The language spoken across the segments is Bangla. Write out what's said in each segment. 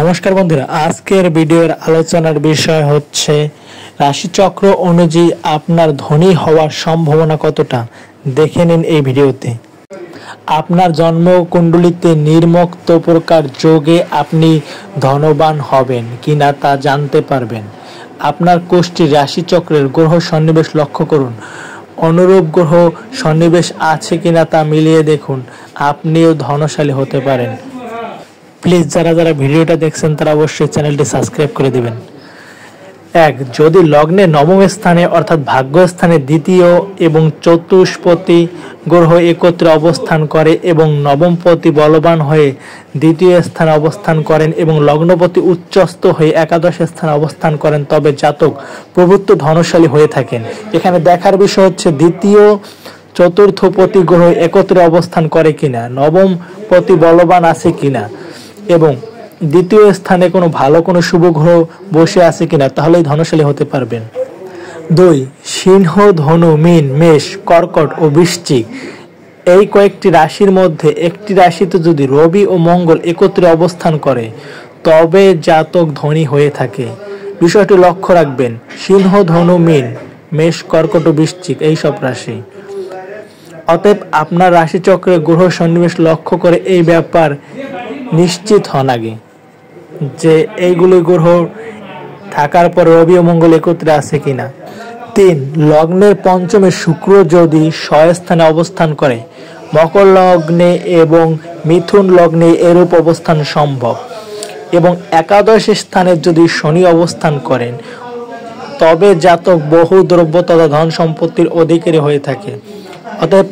নমস্কার বন্ধুরা, আজকের ভিডিওর আলোচনার বিষয় হচ্ছে রাশিচক্র অনুযায়ী আপনার ধনী হওয়ার সম্ভাবনা কতটা। দেখে নিন এই ভিডিওতে। আপনার জন্মকুণ্ডলিতে নির্মুক্ত প্রকার যোগে আপনি ধনবান হবেন কিনা তা জানতে পারবেন। আপনার কোষ্ঠীর রাশিচক্রের গ্রহ সন্নিবেশ লক্ষ্য করুন। অনুরূপ গ্রহ সন্নিবেশ আছে কিনা তা মিলিয়ে দেখুন, আপনিও ধনশালী হতে পারেন। প্লিজ যারা ভিডিওটা দেখছেন তারা অবশ্যই চ্যানেলটি সাবস্ক্রাইব করে দিবেন। 1. যদি লগ্নে নবম স্থানে অর্থাৎ ভাগ্যস্থানে দ্বিতীয় এবং চতুষ্পতি গ্রহ একত্রে অবস্থান করে এবং নবমপতি বলবান হয়ে দ্বিতীয় স্থানে অবস্থান করেন এবং লগ্নপতি উচ্চস্থ হয়ে একাদশ স্থানে অবস্থান করেন, তবে জাতক প্রভুত্ব ধনশালী হয়ে থাকেন। এখানে দেখার বিষয় হচ্ছে দ্বিতীয় চতুর্থপতি গ্রহ একত্রে অবস্থান করে কিনা, নবম পতি বলবান আছে কিনা এবং দ্বিতীয় স্থানে কোনো ভালো কোনো শুভ গ্রহ বসে আছে কিনা, তাহলেই ধনশালী হতে পারবেন। 2. সিংহ, ধনু, মীন, মেষ, কর্কট ও বৃশ্চিক এই কয়েকটি রাশির মধ্যে একটি রাশিতে যদি রবি ও মঙ্গল একত্রে অবস্থান করে তবে জাতক ধনী হয়ে থাকে। বিষয়টি লক্ষ্য রাখবেন। সিংহ, ধনু, মীন, মেষ, কর্কট ও বৃশ্চিক এই সব রাশি। অতএব আপনার রাশিচক্রে গ্রহ সন্নিবেশ লক্ষ্য করে এই ব্যাপার নিশ্চিত হন আগে যে এইগুলি গ্রহ থাকার পর রবি ও মঙ্গল একত্রে আছে কিনা। 3. লগ্নের পঞ্চমে শুক্র যদি স্বস্থানে অবস্থান করে, মকর লগ্নে এবং মিথুন লগ্নে এরূপ অবস্থান সম্ভব এবং একাদশ স্থানে যদি শনি অবস্থান করেন তবে জাতক বহু দ্রব্য তথা ধন সম্পত্তির অধিকারী হয়ে থাকে। অতএব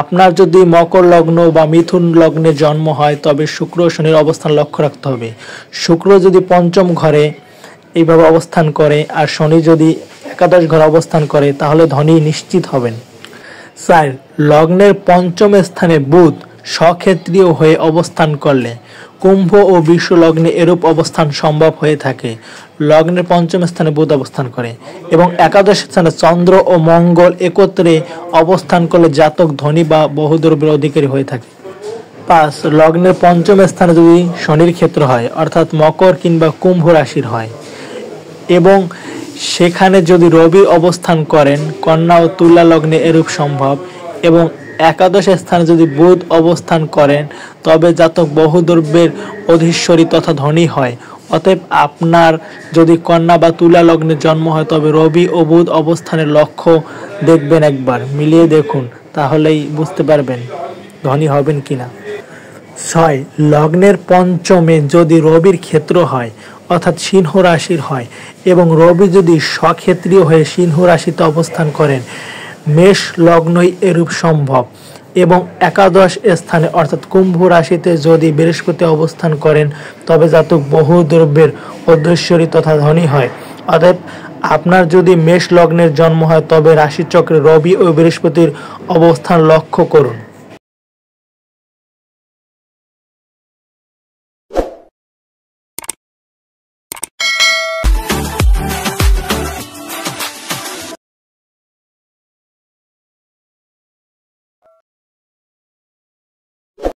আপনার যদি মকর লগ্ন বা মিথুন লগ্নে জন্ম হয় তবে শুক্র ও শনির অবস্থান লক্ষ্য রাখতে হবে। শুক্র যদি পঞ্চম ঘরে এইভাবে অবস্থান করে আর শনি যদি একাদশ ঘরে অবস্থান করে তাহলে ধনী নিশ্চিত হবেন। 4. লগ্নের পঞ্চম স্থানে বুধ স্বক্ষেত্রীয় হয়ে অবস্থান করলে কুম্ভ ও বৃষ লগ্নে এরূপ অবস্থান সম্ভব হয়ে থাকে। লগ্নের পঞ্চম স্থানে বুধ অবস্থান করে এবং একাদশ স্থানে চন্দ্র ও মঙ্গল একত্রে অবস্থান করলে জাতক ধনী বা বহুদ্রব্যের অধিকারী হয়ে থাকে। 5. লগ্নের পঞ্চম স্থানে যদি শনির ক্ষেত্র হয় অর্থাৎ মকর কিংবা কুম্ভ রাশির হয় এবং সেখানে যদি রবি অবস্থান করেন, কন্যা ও তুলা লগ্নে এরূপ সম্ভব এবং একাদশ স্থানে যদি বুধ অবস্থান করেন তবে জাতক বহুদ্রব্যের অধীশ্বরী তথা ধনী হয়। অতএব আপনার যদি কন্যা বা তুলা লগ্নে জন্ম হয় তবে রবি ও বুধ অবস্থানের লক্ষ্য দেখবেন, একবার মিলিয়ে দেখুন, তাহলেই বুঝতে পারবেন ধনী হবেন কিনা। 6. লগ্নের পঞ্চমে যদি রবির ক্ষেত্র হয় অর্থাৎ সিংহ রাশির হয় এবং রবি যদি স্বক্ষেত্রীয় হয়ে সিংহ রাশিতে অবস্থান করেন, মেষ লগ্নই এরূপ সম্ভব এবং একাদশ স্থানে অর্থাৎ কুম্ভ রাশিতে যদি বৃহস্পতি অবস্থান করেন তবে জাতক বহু দ্রব্যের অধীশ্বরী তথা ধনী হয়। অতএব আপনার যদি মেষ লগ্নের জন্ম হয় তবে রাশিচক্রে রবি ও বৃহস্পতির অবস্থান লক্ষ্য করুন।